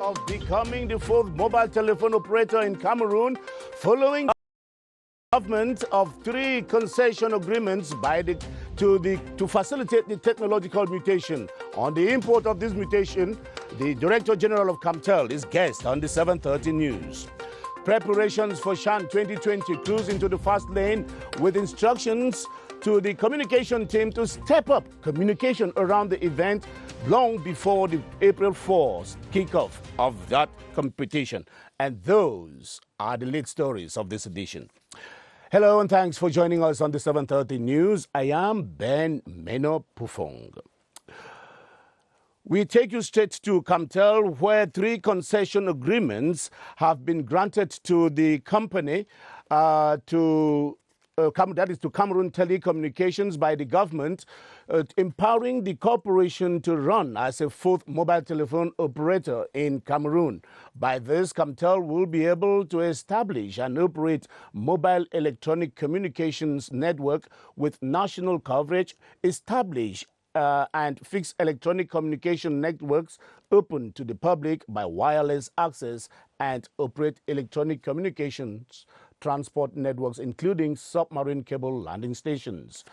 of becoming the fourth mobile telephone operator in Cameroon following government of 3 concession agreements to facilitate the technological mutation. On the import of this mutation, the Director General of CAMTEL is guest on the 7:30 news. Preparations for Shan 2020 cruise into the fast lane with instructions to the communication team to step up communication around the event long before the April 4th kickoff of that competition. And those are the lead stories of this edition. Hello and thanks for joining us on the 7:30 news. I am Ben Meno Pufong. We take you straight to CAMTEL, where 3 concession agreements have been granted to the company that is to Cameroon Telecommunications by the government, empowering the corporation to run as a 4th mobile telephone operator in Cameroon. By this, CAMTEL will be able to establish and operate mobile electronic communications network with national coverage, establish and fix electronic communication networks open to the public by wireless access, and operate electronic communications transport networks, including submarine cable landing stations.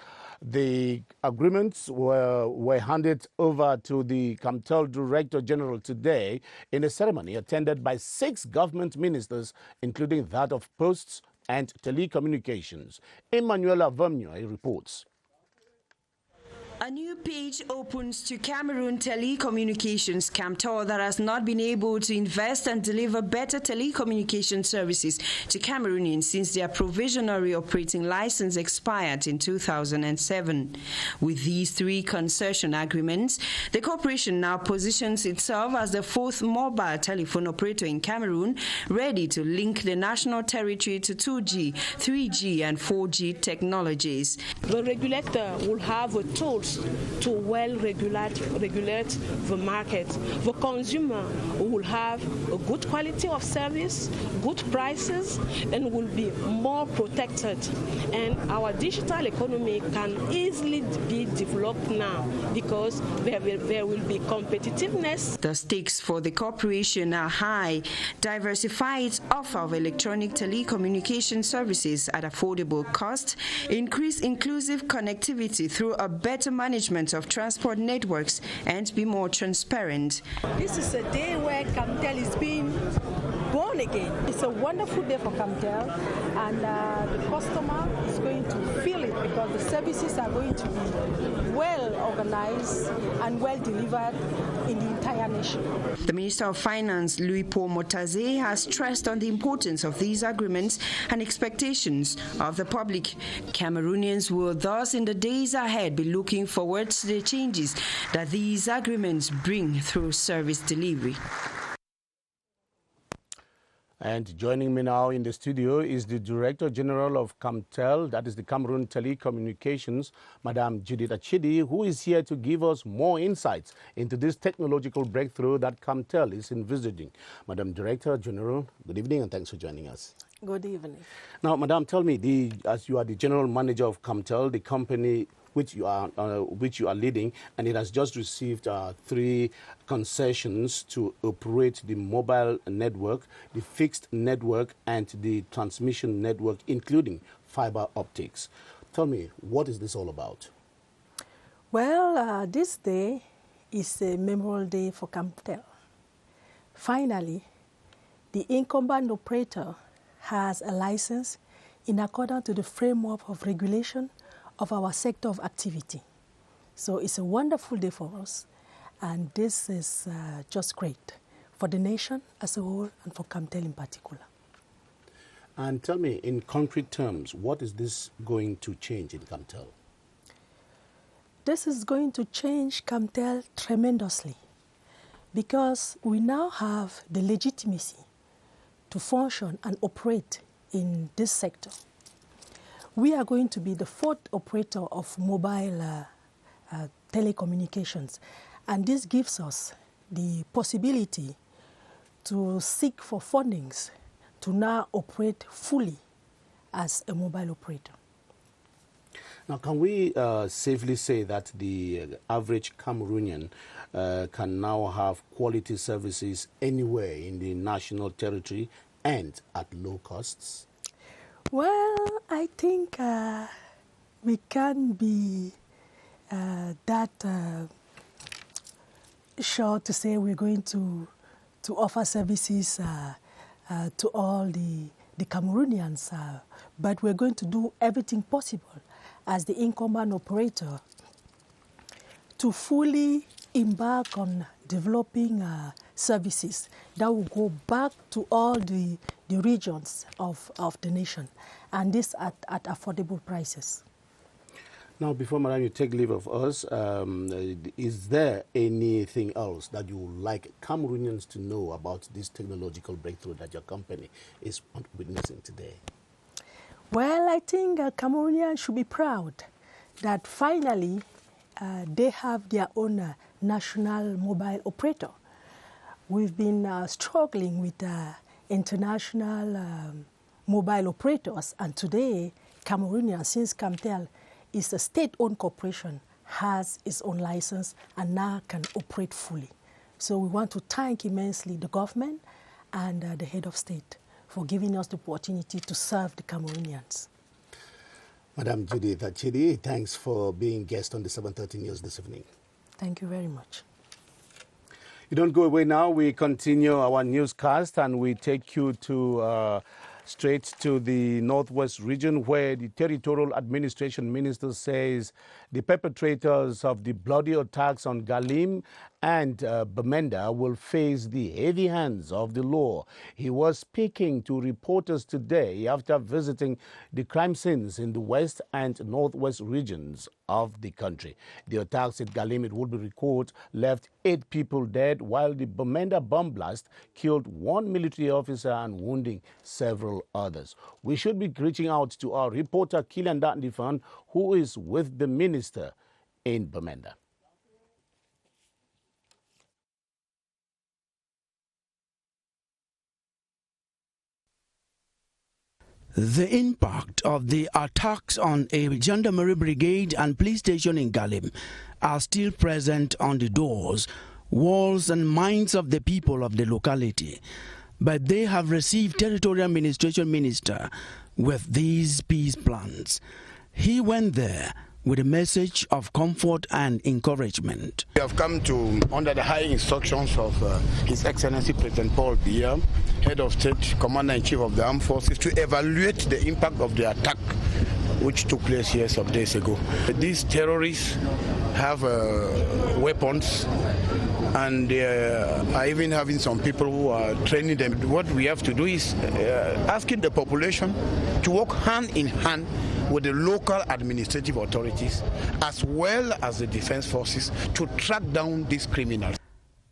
The agreements were handed over to the CAMTEL Director General today in a ceremony attended by 6 government ministers, including that of Posts and Telecommunications. Emanuela Vermeuil reports. A new page opens to Cameroon Telecommunications CAMTEL that has not been able to invest and deliver better telecommunication services to Cameroonians since their provisionary operating license expired in 2007. With these 3 concession agreements, the corporation now positions itself as the 4th mobile telephone operator in Cameroon, ready to link the national territory to 2G, 3G and 4G technologies. The regulator will have the tools to regulate the market. The consumer will have a good quality of service, good prices, and will be more protected. And our digital economy can easily be developed now because there will be competitiveness. The stakes for the corporation are high. Diversify its offer of electronic telecommunication services at affordable cost, increase inclusive connectivity through a better management of transport networks, and be more transparent. This is a day where CAMTEL is being born again. It's a wonderful day for CAMTEL, and the customer is going to feel it because the services are going to be well organized and well delivered in the entire nation. The Minister of Finance, Louis Paul Motaze, has stressed on the importance of these agreements and expectations of the public. Cameroonians will thus in the days ahead be looking forward to the changes that these agreements bring through service delivery. And joining me now in the studio is the Director General of CAMTEL, that is the Cameroon Telecommunications, Madame Judith Achidi, who is here to give us more insights into this technological breakthrough that CAMTEL is envisaging. Madame Director General, good evening and thanks for joining us. Good evening. Now, Madame, tell me, as you are the General Manager of CAMTEL, the company which you are leading, and it has just received 3 concessions to operate the mobile network, the fixed network, and the transmission network, including fiber optics. Tell me, what is this all about? Well, this day is a memorable day for CAMTEL. Finally, the incumbent operator has a license in accordance to the framework of regulation of our sector of activity. So it's a wonderful day for us, and this is just great for the nation as a whole and for CAMTEL in particular. And tell me, in concrete terms, what is this going to change in CAMTEL? This is going to change CAMTEL tremendously because we now have the legitimacy to function and operate in this sector. We are going to be the 4th operator of mobile telecommunications, and this gives us the possibility to seek for fundings to now operate fully as a mobile operator. Now, can we safely say that the average Cameroonian can now have quality services anywhere in the national territory and at low costs? Well, I think we can be that sure to say we're going to offer services to all the Cameroonians, but we're going to do everything possible as the incumbent operator to fully embark on developing services that will go back to all the regions of the nation, and this at affordable prices. Now, before, Madam, you take leave of us, is there anything else that you would like Cameroonians to know about this technological breakthrough that your company is witnessing today? Well, I think Cameroonians should be proud that finally they have their own national mobile operator. We've been struggling with international mobile operators, and today Cameroonians, since Camtel is a state-owned corporation, has its own license and now can operate fully. So we want to thank immensely the government and the head of state for giving us the opportunity to serve the Cameroonians. Madam Judith Achidi, thanks for being guest on the 7:30 News this evening. Thank you very much. You don't go away now. We continue our newscast and we take you to straight to the Northwest region, where the Territorial Administration Minister says the perpetrators of the bloody attacks on GALIM and BAMENDA will face the heavy hands of the law. He was speaking to reporters today after visiting the crime scenes in the West and Northwest regions of the country. The attacks at GALIM, it would be recorded, left 8 people dead, while the BAMENDA bomb blast killed 1 military officer and wounding several others. We should be reaching out to our reporter Kilian Datnifan, who is with the minister in BAMENDA. The impact of the attacks on a gendarmerie brigade and police station in GALIM are still present on the doors, walls and minds of the people of the locality. But they have received Territorial Administration Minister with these peace plans. He went there with a message of comfort and encouragement. We have come to, under the high instructions of His Excellency President Paul Biya, Head of State, Commander-in-Chief of the Armed Forces, to evaluate the impact of the attack which took place here some days ago. These terrorists have weapons, and they are even having some people who are training them. What we have to do is asking the population to work hand in hand with the local administrative authorities as well as the defense forces to track down these criminals.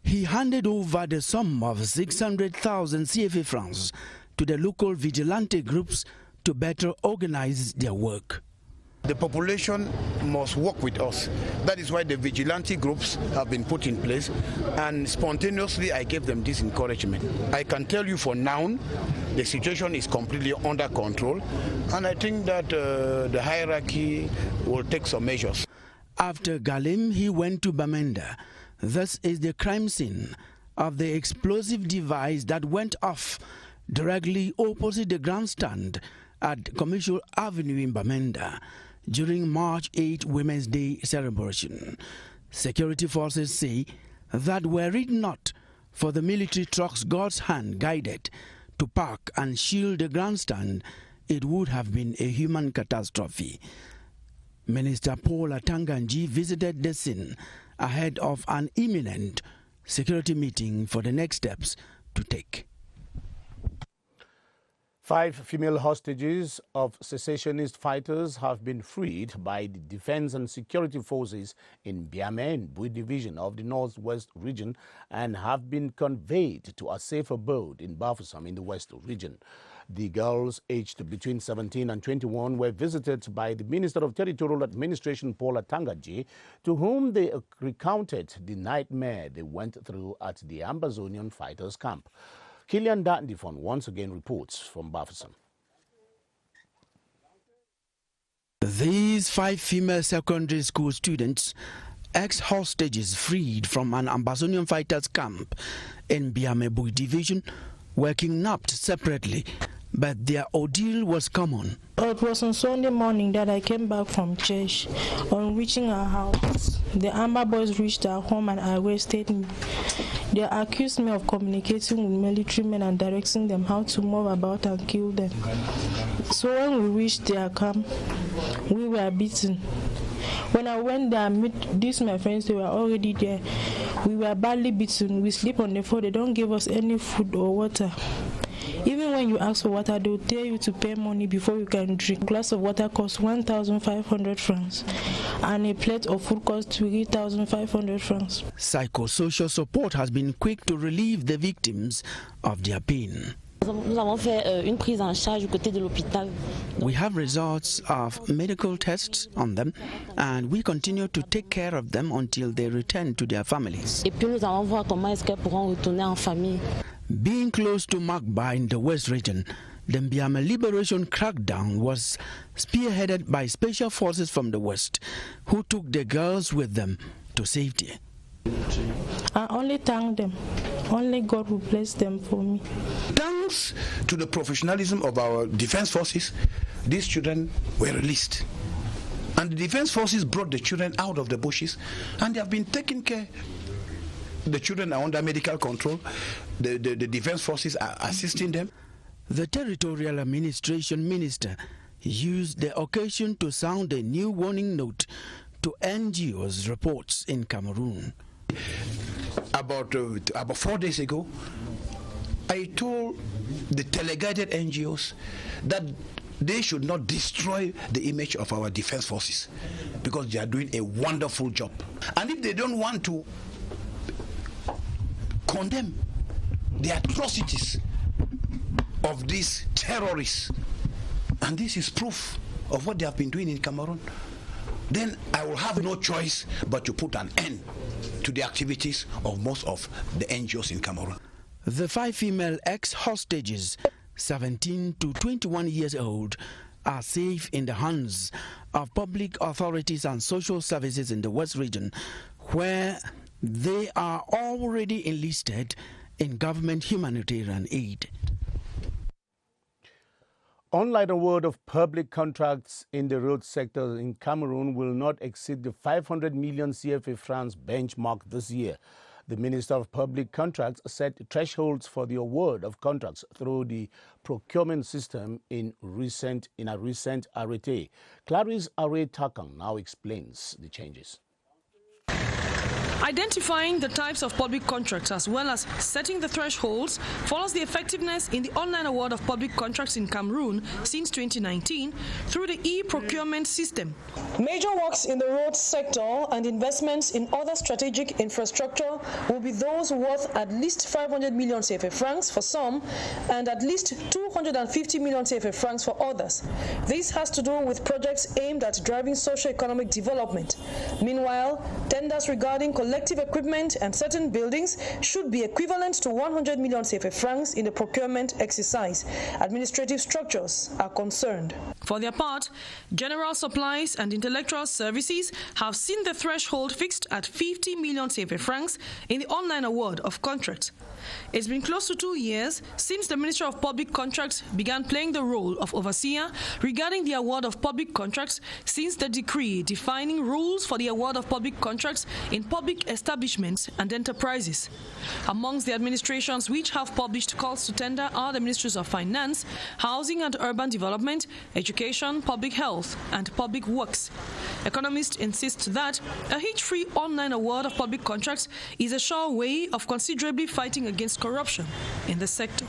He handed over the sum of 600,000 CFA francs to the local vigilante groups to better organize their work. The population must work with us. That is why the vigilante groups have been put in place, and spontaneously I gave them this encouragement. I can tell you for now, the situation is completely under control, and I think that the hierarchy will take some measures. After GALIM, he went to BAMENDA. This is the crime scene of the explosive device that went off directly opposite the grandstand at Commercial Avenue in BAMENDA during March 8 Women's Day celebration. Security forces say that were it not for the military trucks God's hand guided to park and shield the grandstand, it would have been a human catastrophe. Minister Paul ATANGA visited the scene ahead of an imminent security meeting for the next steps to take. 5 female hostages of secessionist fighters have been freed by the Defense and Security Forces in Biame and Bui Division of the Northwest region and have been conveyed to a safe abode in Bafoussam in the West region. The girls, aged between 17 and 21, were visited by the Minister of Territorial Administration, Paul ATANGA, to whom they recounted the nightmare they went through at the Ambazonian fighters' camp. Kilian Datnifon once again reports from Bafoussam. These 5 female secondary school students, ex-hostages freed from an Ambazonian fighters camp in Biamebui division, were kidnapped separately, but their ordeal was common. It was on Sunday morning that I came back from church. On reaching our house, the Amber boys reached our home and arrested me. They accused me of communicating with military men and directing them how to move about and kill them. So when we reached their camp, we were beaten. When I went there and met these my friends, they were already there. We were badly beaten. We sleep on the floor. They don't give us any food or water. Even when you ask for water, they will tell you to pay money before you can drink. A glass of water costs 1,500 francs, and a plate of food costs 3,500 francs. Psychosocial support has been quick to relieve the victims of their pain. We have results of medical tests on them, and we continue to take care of them until they return to their families. Being close to Magba in the West region, the Mbiama liberation crackdown was spearheaded by special forces from the West, who took the girls with them to safety. I only thank them. Only God will bless them for me. Thanks to the professionalism of our defense forces, these children were released. And the defense forces brought the children out of the bushes, and they have been taken care. The children are under medical control. The defense forces are assisting them. The territorial administration minister used the occasion to sound a new warning note to NGOs reports in Cameroon. About 4 days ago, I told the teleguided NGOs that they should not destroy the image of our defense forces because they are doing a wonderful job. And if they don't want to condemn the atrocities of these terrorists, and this is proof of what they have been doing in Cameroon, then I will have no choice but to put an end to the activities of most of the NGOs in Cameroon. The 5 female ex-hostages, 17 to 21 years old, are safe in the hands of public authorities and social services in the West region, where they are already enlisted in government humanitarian aid. Online award of public contracts in the road sector in Cameroon will not exceed the 500 million CFA francs benchmark this year. The Minister of Public Contracts set thresholds for the award of contracts through the procurement system in a recent arrêté. Clarice Takang now explains the changes. Identifying the types of public contracts as well as setting the thresholds follows the effectiveness in the online award of public contracts in Cameroon since 2019 through the e-procurement system. Major works in the road sector and investments in other strategic infrastructure will be those worth at least 500 million CFA francs for some and at least 250 million CFA francs for others. This has to do with projects aimed at driving socio-economic development. Meanwhile, tenders regarding collective equipment and certain buildings should be equivalent to 100 million CFA francs in the procurement exercise. Administrative structures are concerned. For their part, general supplies and intellectual services have seen the threshold fixed at 50 million CFA francs in the online award of contracts. It's been close to 2 years since the Ministry of Public Contracts began playing the role of overseer regarding the award of public contracts since the decree defining rules for the award of public contracts in public establishments and enterprises. Amongst the administrations which have published calls to tender are the Ministries of Finance, Housing and Urban Development, Education, Public Health, and Public Works. Economists insist that a hitch-free online award of public contracts is a sure way of considerably fighting against corruption in the sector.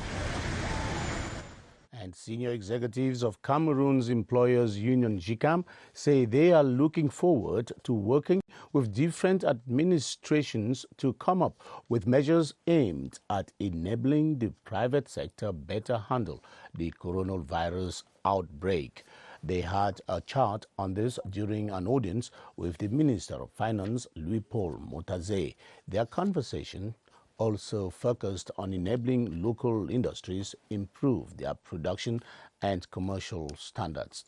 And senior executives of Cameroon's employers union GCAM say they are looking forward to working with different administrations to come up with measures aimed at enabling the private sector better handle the coronavirus outbreak. They had a chat on this during an audience with the Minister of Finance, Louis-Paul Motaze. Their conversation also focused on enabling local industries improve their production and commercial standards.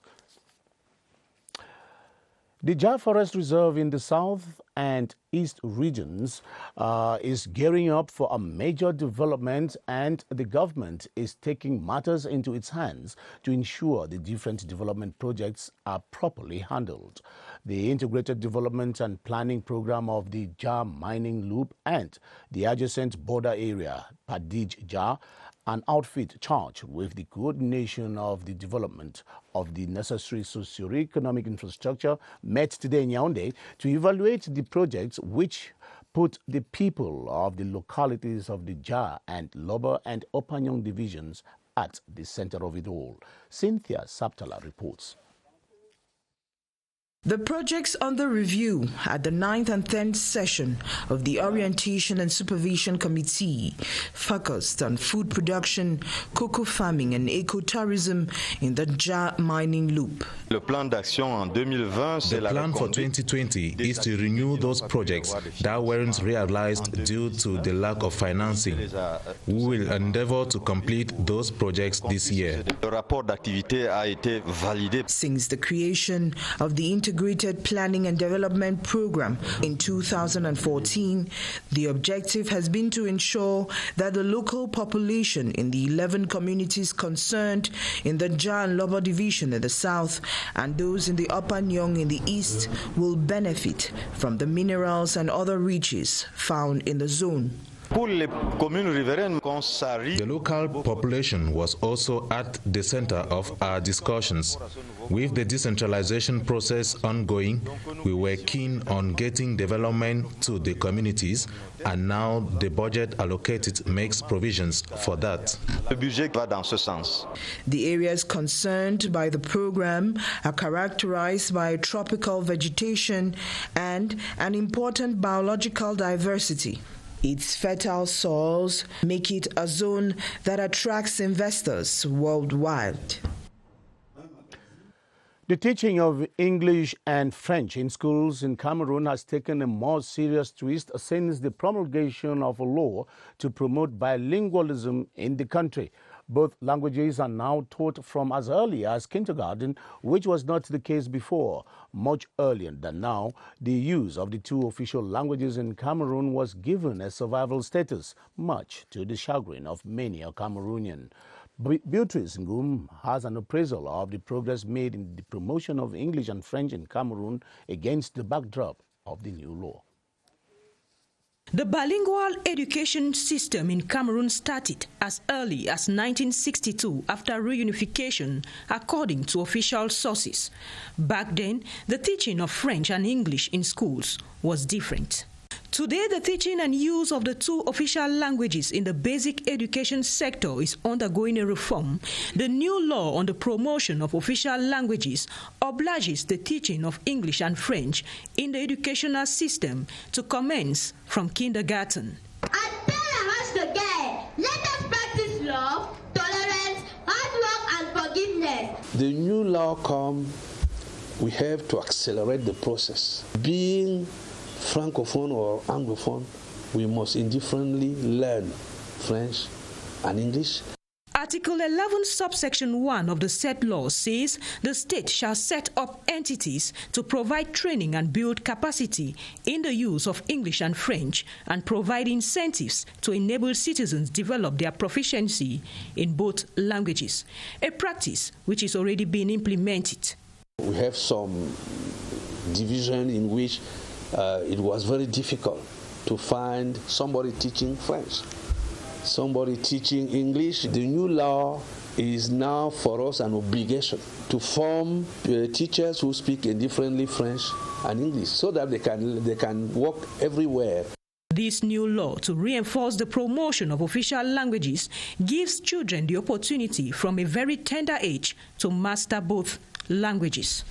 The Jah Forest Reserve in the south and east regions is gearing up for a major development, and the government is taking matters into its hands to ensure the different development projects are properly handled. The Integrated Development and Planning Program of the Jah Mining Loop and the adjacent border area, PATYCHOU, an outfit charged with the coordination of the development of the necessary socio-economic infrastructure, met today in Yaoundé to evaluate the projects which put the people of the localities of the Jah and Loba and Opanyong divisions at the center of it all. Cynthia Saptala reports. The projects under review at the 9th and 10th session of the Orientation and Supervision Committee focused on food production, cocoa farming and ecotourism in the Jah mining loop. The plan for 2020 is to renew those projects that weren't realized due to the lack of financing. We will endeavor to complete those projects this year. Since the creation of the Integrated Planning and Development Program in 2014, the objective has been to ensure that the local population in the 11 communities concerned in the Jah and Loba division in the south and those in the Opanyong in the east will benefit from the minerals and other riches found in the zone. The local population was also at the center of our discussions. With the decentralization process ongoing, we were keen on getting development to the communities, and now the budget allocated makes provisions for that. The areas concerned by the program are characterized by tropical vegetation and an important biological diversity. Its fertile soils make it a zone that attracts investors worldwide. The teaching of English and French in schools in Cameroon has taken a more serious twist since the promulgation of a law to promote bilingualism in the country. Both languages are now taught from as early as kindergarten, which was not the case before. Much earlier than now, the use of the two official languages in Cameroon was given a survival status, much to the chagrin of many a Cameroonian. Beatrice Ngum has an appraisal of the progress made in the promotion of English and French in Cameroon against the backdrop of the new law. The bilingual education system in Cameroon started as early as 1962 after reunification, according to official sources. Back then, the teaching of French and English in schools was different. Today, the teaching and use of the two official languages in the basic education sector is undergoing a reform. The new law on the promotion of official languages obliges the teaching of English and French in the educational system to commence from kindergarten. I tell us today, let us practice love, tolerance, hard work and forgiveness. The new law comes, we have to accelerate the process. Being Francophone or Anglophone, we must indifferently learn French and English. Article 11, subsection 1 of the said law says the state shall set up entities to provide training and build capacity in the use of English and French and provide incentives to enable citizens develop their proficiency in both languages, a practice which is already being implemented. We have some division in which it was very difficult to find somebody teaching French, somebody teaching English. The new law is now for us an obligation to form teachers who speak indifferently French and English so that they can work everywhere. This new law to reinforce the promotion of official languages gives children the opportunity from a very tender age to master both languages.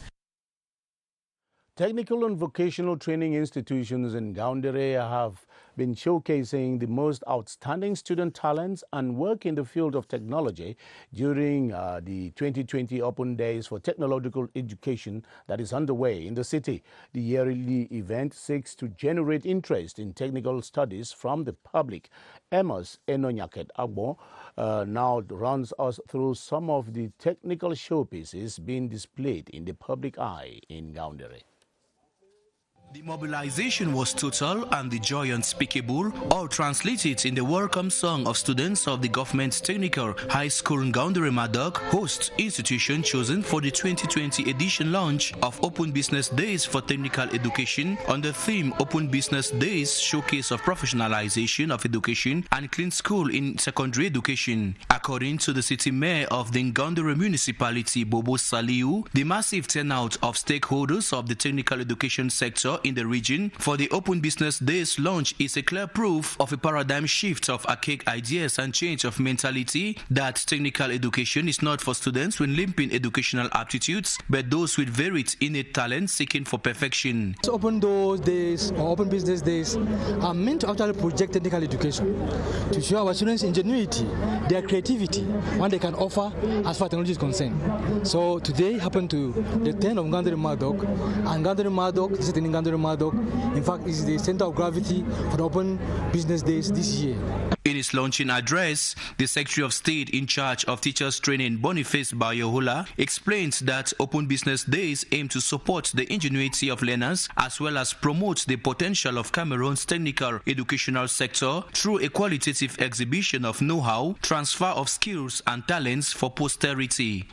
Technical and vocational training institutions in Yaoundé have been showcasing the most outstanding student talents and work in the field of technology during the 2020 Open Days for Technological Education that is underway in the city. The yearly event seeks to generate interest in technical studies from the public. Amos Enonyaket Agbo now runs us through some of the technical showpieces being displayed in the public eye in Yaoundé. The mobilization was total and the joy unspeakable, all translated in the welcome song of students of the Government Technical High School Ngaoundéré Madok, host institution chosen for the 2020 edition launch of Open Business Days for Technical Education on the theme Open Business Days Showcase of Professionalization of Education and Clean School in Secondary Education. According to the city mayor of the Ngaoundéré municipality, Bobo Saliu, the massive turnout of stakeholders of the technical education sector in the region for the Open Business Days launch is a clear proof of a paradigm shift of archaic ideas and change of mentality that technical education is not for students with limping educational aptitudes, but those with varied innate talent seeking for perfection. Open Doors Days or Open Business Days are meant to actually project technical education to show our students ingenuity, their creativity, what they can offer as far as technology is concerned. So today happened to the 10th of Ngaoundéré Madok, and Ngaoundéré Madok is in Ngaoundéré Madok. In fact, is the center of gravity for the Open Business Days this year. In his launching address, the Secretary of State in charge of teachers training, Boniface Bayohola, explains that Open Business Days aim to support the ingenuity of learners as well as promote the potential of Cameroon's technical educational sector through a qualitative exhibition of know-how, transfer of skills and talents for posterity.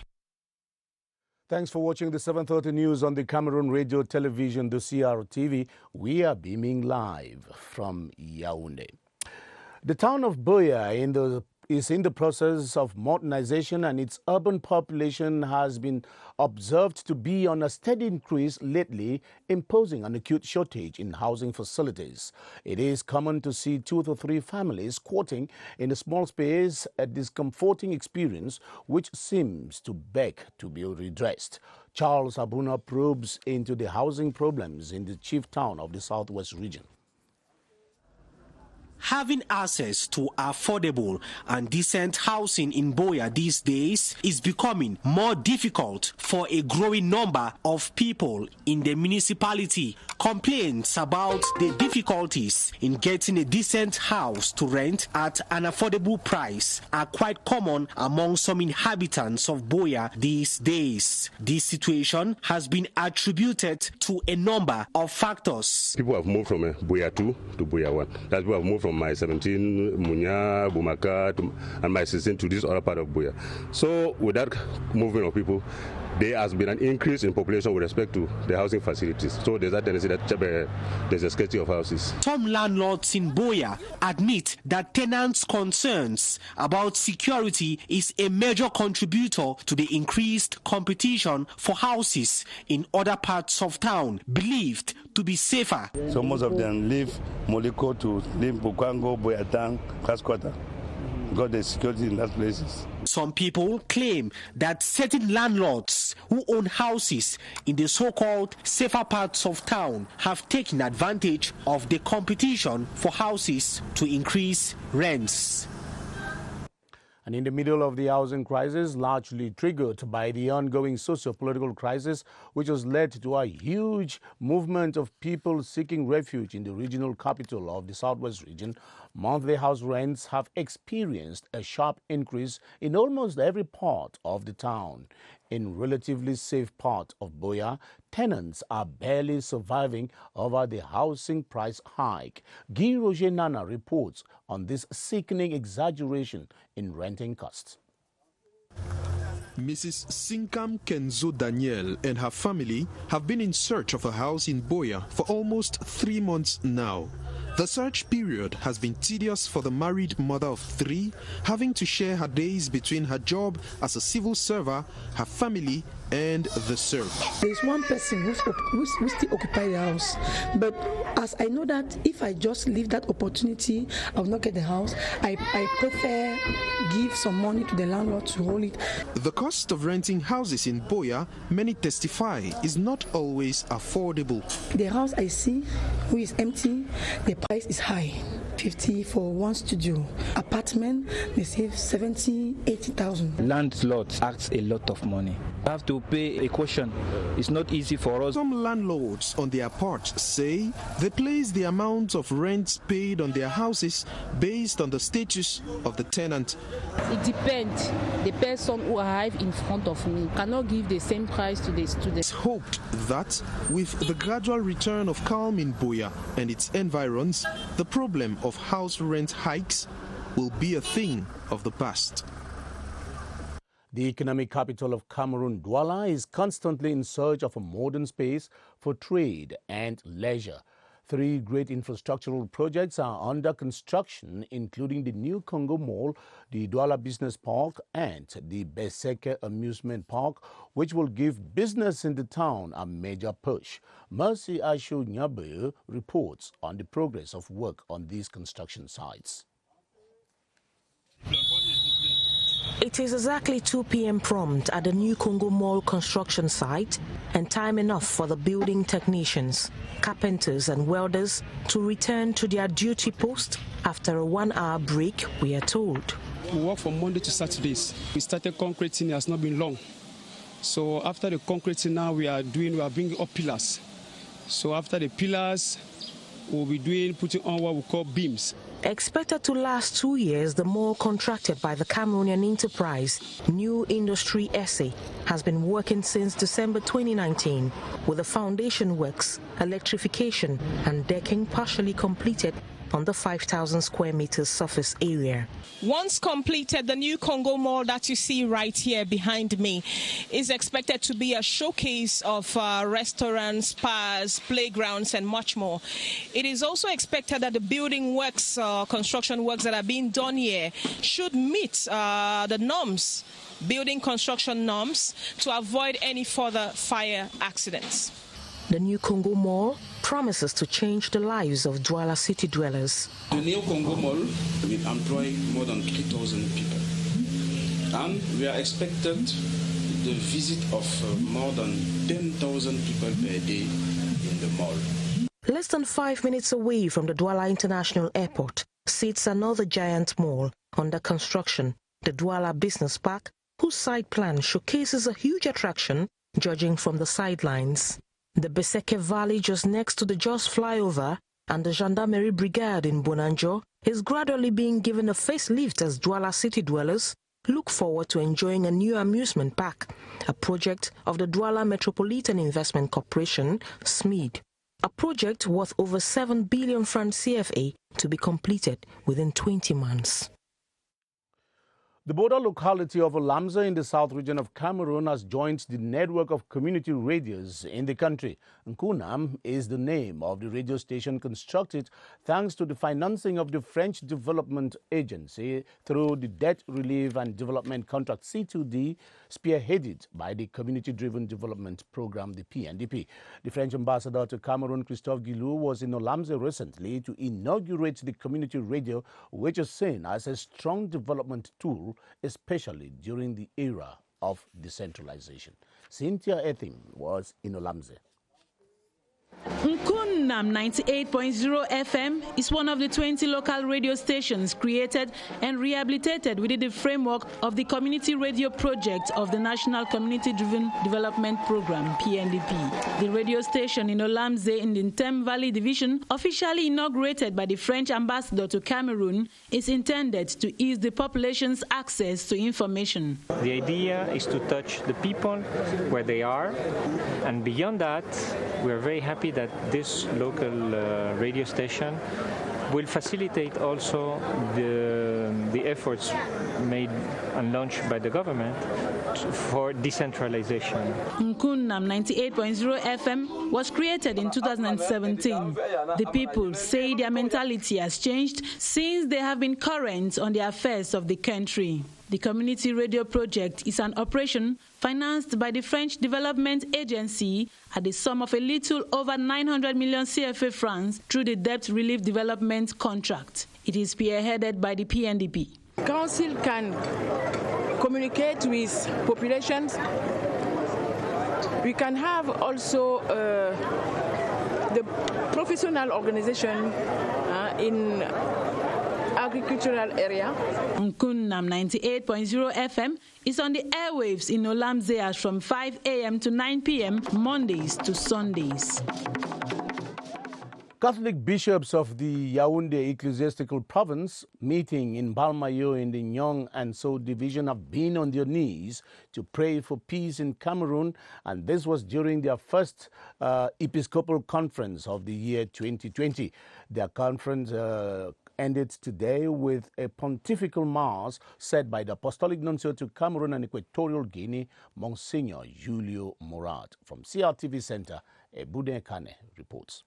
Thanks for watching the 7:30 news on the Cameroon Radio Television, the CRTV. We are beaming live from Yaoundé. The town of Buea is in the process of modernization, and its urban population has been observed to be on a steady increase lately, imposing an acute shortage in housing facilities. It is common to see 2 to 3 families squatting in a small space, a discomforting experience which seems to beg to be redressed. Charles Abuna probes into the housing problems in the chief town of the Southwest region. Having access to affordable and decent housing in Buea these days is becoming more difficult for a growing number of people in the municipality. Complaints about the difficulties in getting a decent house to rent at an affordable price are quite common among some inhabitants of Buea these days. This situation has been attributed to a number of factors. People have moved from Buea 2 to Buea 1. That people have moved from my 17, Munya, Bumaka, and my 16 to this other part of Buea. So with that movement of people, there has been an increase in population with respect to the housing facilities. So there's that tendency that there's a scarcity of houses. Some landlords in Buea admit that tenants' concerns about security is a major contributor to the increased competition for houses in other parts of town, believed to be safer. So most of them leave Moliko to leave Bukwango, Boyatang, Kaskwata. Got the security in that places. Some people claim that certain landlords who own houses in the so-called safer parts of town have taken advantage of the competition for houses to increase rents. And in the middle of the housing crisis, largely triggered by the ongoing socio-political crisis, which has led to a huge movement of people seeking refuge in the regional capital of the Southwest region, monthly house rents have experienced a sharp increase in almost every part of the town. In relatively safe part of Buea, tenants are barely surviving over the housing price hike. Guy Roger Nana reports on this sickening exaggeration in renting costs. Mrs. Sinkam Kenzo Daniel and her family have been in search of a house in Buea for almost 3 months now. The search period has been tedious for the married mother of 3, having to share her days between her job as a civil server, her family, and the search. There's one person who still occupies the house, but as I know that if I just leave that opportunity, I will not get the house, I prefer give some money to the landlord to hold it. The cost of renting houses in Buea, many testify, is not always affordable. The house I see, who is empty, the price is high. 50 for one studio. Apartment, they save 70, 80,000. Landlords ask a lot of money. You have to pay a caution. It's not easy for us. Some landlords, on their part, say they place the amount of rent paid on their houses based on the status of the tenant. It depends. The person who arrived in front of me cannot give the same price to the students. It's hoped that with the gradual return of calm in Buea and its environs, the problem of house rent hikes will be a thing of the past. The economic capital of Cameroon, Douala, is constantly in search of a modern space for trade and leisure. 3 great infrastructural projects are under construction, including the new Congo Mall, the Douala Business Park, and the Beseke Amusement Park, which will give business in the town a major push. Mercy Ashu Nyabe reports on the progress of work on these construction sites. It is exactly 2 p.m. prompt at the new Congo Mall construction site, and time enough for the building technicians, carpenters and welders to return to their duty post after a 1-hour break, we are told. We work from Monday to Saturdays. We started concreting, it has not been long. So after the concreting now we are bringing up pillars. So after the pillars, we'll be putting on what we call beams. Expected to last 2 years, the mall contracted by the Cameroonian enterprise New Industry SA has been working since December 2019, with the foundation works, electrification and decking partially completed on the 5,000 square meters surface area. Once completed, the new Congo Mall that you see right here behind me is expected to be a showcase of restaurants, spas, playgrounds and much more. It is also expected that the building works, construction works that are being done here should meet the norms, building construction norms, to avoid any further fire accidents. The new Congo Mall promises to change the lives of Douala city dwellers. The new Congo Mall will employ more than 3,000 people. And we are expected the visit of more than 10,000 people per day in the mall. Less than 5 minutes away from the Douala International Airport sits another giant mall under construction, the Douala Business Park, whose site plan showcases a huge attraction judging from the sidelines. The Beseke Valley just next to the Jos flyover and the Gendarmerie Brigade in Bonanjo is gradually being given a facelift as Douala city dwellers look forward to enjoying a new amusement park, a project of the Douala Metropolitan Investment Corporation, SMID, a project worth over 7 billion francs CFA to be completed within 20 months. The border locality of Olamze in the south region of Cameroon has joined the network of community radios in the country. Nkunam is the name of the radio station constructed thanks to the financing of the French Development Agency through the Debt Relief and Development Contract C2D, spearheaded by the Community-Driven Development Program, the PNDP. The French ambassador to Cameroon, Christophe Guilou, was in Olamze recently to inaugurate the community radio, which is seen as a strong development tool, especially during the era of decentralization. Cynthia Ethim was in Olamze. Nkunam 98.0 FM is one of the 20 local radio stations created and rehabilitated within the framework of the Community Radio Project of the National Community-Driven Development Program, PNDP. The radio station in Olamze in the Ntem Valley Division, officially inaugurated by the French ambassador to Cameroon, is intended to ease the population's access to information. The idea is to touch the people where they are, and beyond that, we are very happy that this local radio station will facilitate also the efforts made and launched by the government for decentralization. Nkunam 98.0 FM was created in 2017. The people say their mentality has changed since they have been current on the affairs of the country. The Community Radio Project is an operation financed by the French Development Agency at the sum of a little over 900 million CFA francs through the Debt Relief Development Contract. It is spearheaded by the PNDP. Council can communicate with populations. We can have also the professional organization in agricultural area. Nkunam 98.0 FM is on the airwaves in Olamzeas from 5 a.m. to 9 p.m. Mondays to Sundays. Catholic bishops of the Yaoundé Ecclesiastical Province meeting in Balmayo in the Nyong and So division have been on their knees to pray for peace in Cameroon, and this was during their first Episcopal Conference of the year 2020. Their conference ended today with a pontifical mass said by the Apostolic Nuncio to Cameroon and Equatorial Guinea, Monsignor Julio Morat. From CRTV Center, Ebude Kane reports.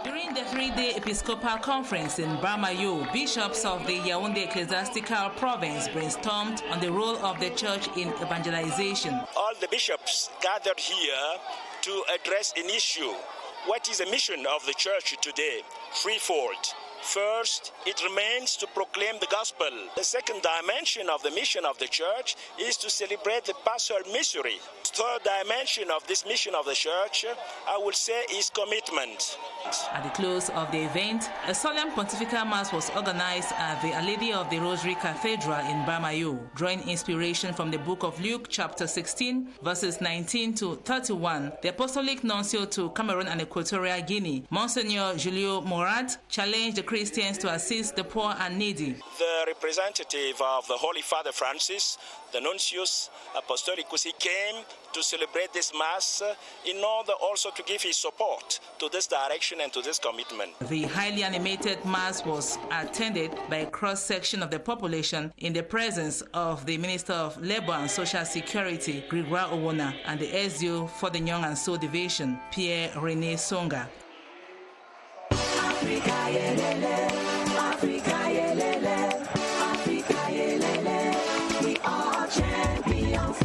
During the three-day Episcopal Conference in Bamayo, bishops of the Yaoundé Ecclesiastical Province brainstormed on the role of the church in evangelization. All the bishops gathered here to address an issue. What is the mission of the church today? Threefold. First, it remains to proclaim the gospel. The second dimension of the mission of the church is to celebrate the pastoral mystery. Third dimension of this mission of the church, I will say, is commitment. At the close of the event, a solemn pontifical mass was organized at the Our Lady of the Rosary Cathedral in Bamayo, drawing inspiration from the book of Luke, chapter 16, verses 19 to 31. The Apostolic Nuncio to Cameroon and Equatorial Guinea, Monsignor Julio Morat, challenged the Christians to assist the poor and needy. The representative of the Holy Father Francis, the Nuncius Apostolicus, he came to celebrate this Mass in order also to give his support to this direction and to this commitment. The highly animated Mass was attended by a cross-section of the population in the presence of the Minister of Labour and Social Security, Gregoire Owona, and the SDO for the Nyong and So Division, Pierre René Songa. Africa, yelele, Africa, yelele, Africa, yelele, we are champions.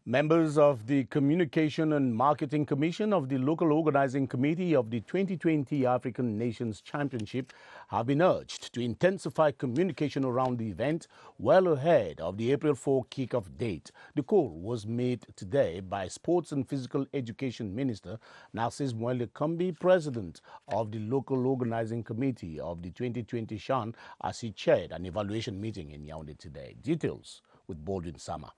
Members of the Communication and Marketing Commission of the Local Organizing Committee of the 2020 African Nations Championship have been urged to intensify communication around the event well ahead of the April 4 kickoff date. The call was made today by Sports and Physical Education Minister Narcisse Mwele Kombi, President of the Local Organizing Committee of the 2020 CHAN, as he chaired an evaluation meeting in Yaoundé today. Details with Baldwin Sama.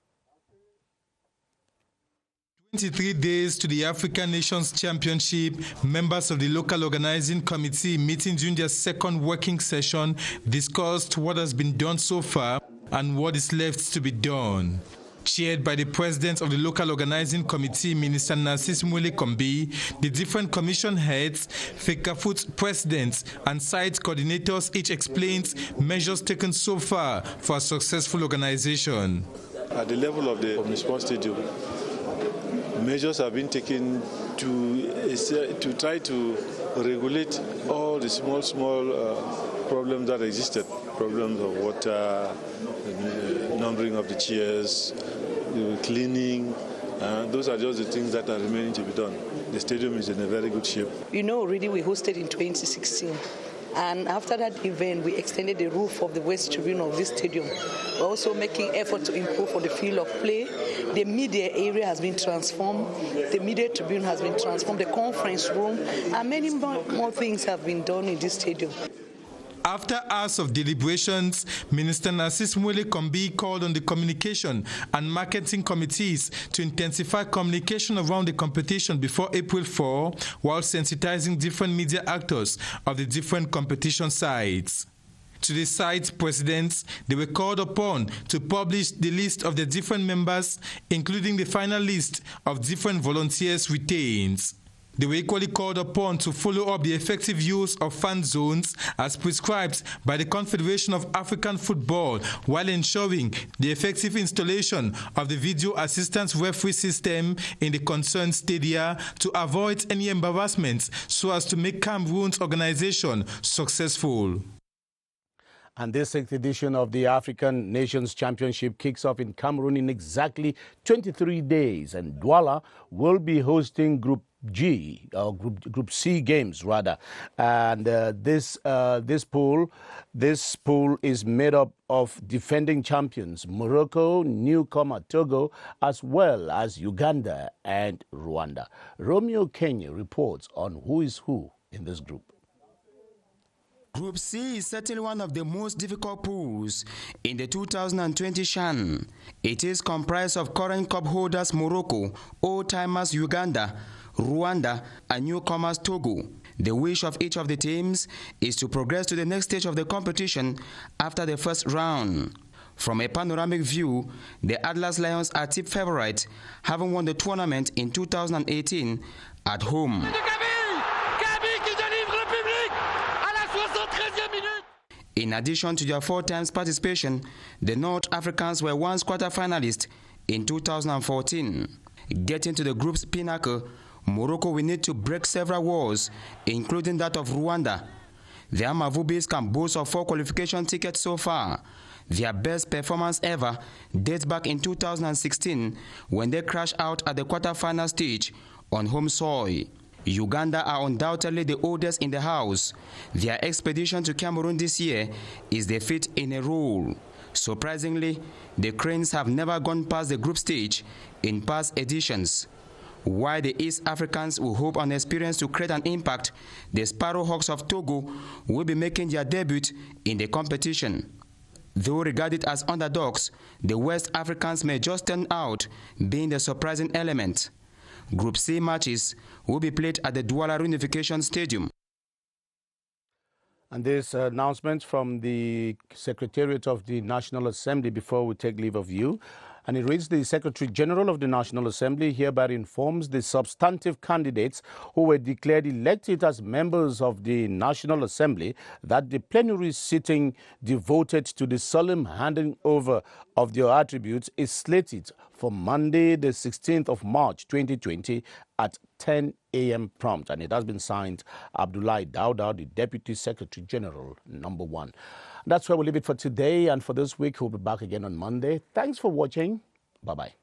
23 days to the African Nations Championship, members of the local organizing committee meeting during their second working session discussed what has been done so far and what is left to be done. Chaired by the president of the local organizing committee, Minister Narcisse Mwele Kombi, the different commission heads, FECAFOOT presidents, and site coordinators each explained measures taken so far for a successful organization. At the level of the municipal stadium, measures have been taken to try to regulate all the small problems that existed, problems of water, numbering of the chairs, cleaning. Those are just the things that are remaining to be done. The stadium is in a very good shape. You know, already we hosted in 2016. And after that event, we extended the roof of the West Tribune of this stadium. We're also making effort to improve on the field of play. The media area has been transformed. The media tribune has been transformed. The conference room, and many more things have been done in this stadium. After hours of deliberations, Minister Narcisse Mwele Kombi called on the communication and marketing committees to intensify communication around the competition before April 4, while sensitizing different media actors of the different competition sites. To the site presidents, they were called upon to publish the list of the different members, including the final list of different volunteers retained. They were equally called upon to follow up the effective use of fan zones as prescribed by the Confederation of African Football, while ensuring the effective installation of the video assistance referee system in the concerned stadia to avoid any embarrassments so as to make Cameroon's organization successful. And this 6th edition of the African Nations Championship kicks off in Cameroon in exactly 23 days, and Douala will be hosting Group G, or Group C games rather, and this pool is made up of defending champions Morocco, newcomer Togo, as well as Uganda and Rwanda. Romeo Kenya reports on who is who in this group. Group C is certainly one of the most difficult pools in the 2020 CHAN. It is comprised of current cup holders Morocco, old-timers Uganda, Rwanda, and newcomers Togo. The wish of each of the teams is to progress to the next stage of the competition after the first round. From a panoramic view, the Atlas Lions are tip favorites, having won the tournament in 2018 at home. In addition to their 4 times participation, the North Africans were once quarter-finalists in 2014. Getting to the group's pinnacle, Morocco will need to break several walls, including that of Rwanda. The Amavubis can boast of 4 qualification tickets so far. Their best performance ever dates back in 2016 when they crashed out at the quarter-final stage on home soil. Uganda are undoubtedly the oldest in the house. Their expedition to Cameroon this year is the 5th in a row. Surprisingly, the Cranes have never gone past the group stage in past editions. While the East Africans will hope on experience to create an impact, the Sparrowhawks of Togo will be making their debut in the competition. Though regarded as underdogs, the West Africans may just turn out being the surprising element. Group C matches will be played at the Douala Reunification Stadium. And this announcement from the Secretariat of the National Assembly before we take leave of you. And it reads, the Secretary General of the National Assembly hereby informs the substantive candidates who were declared elected as members of the National Assembly that the plenary sitting devoted to the solemn handing over of their attributes is slated for Monday, the 16th of March, 2020 at 10 a.m. prompt. And it has been signed Abdullahi Dauda, the Deputy Secretary General, #1. That's where we'll leave it for today and for this week. We'll be back again on Monday. Thanks for watching. Bye-bye.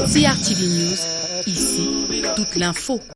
CRTV News, ici, toute l'info.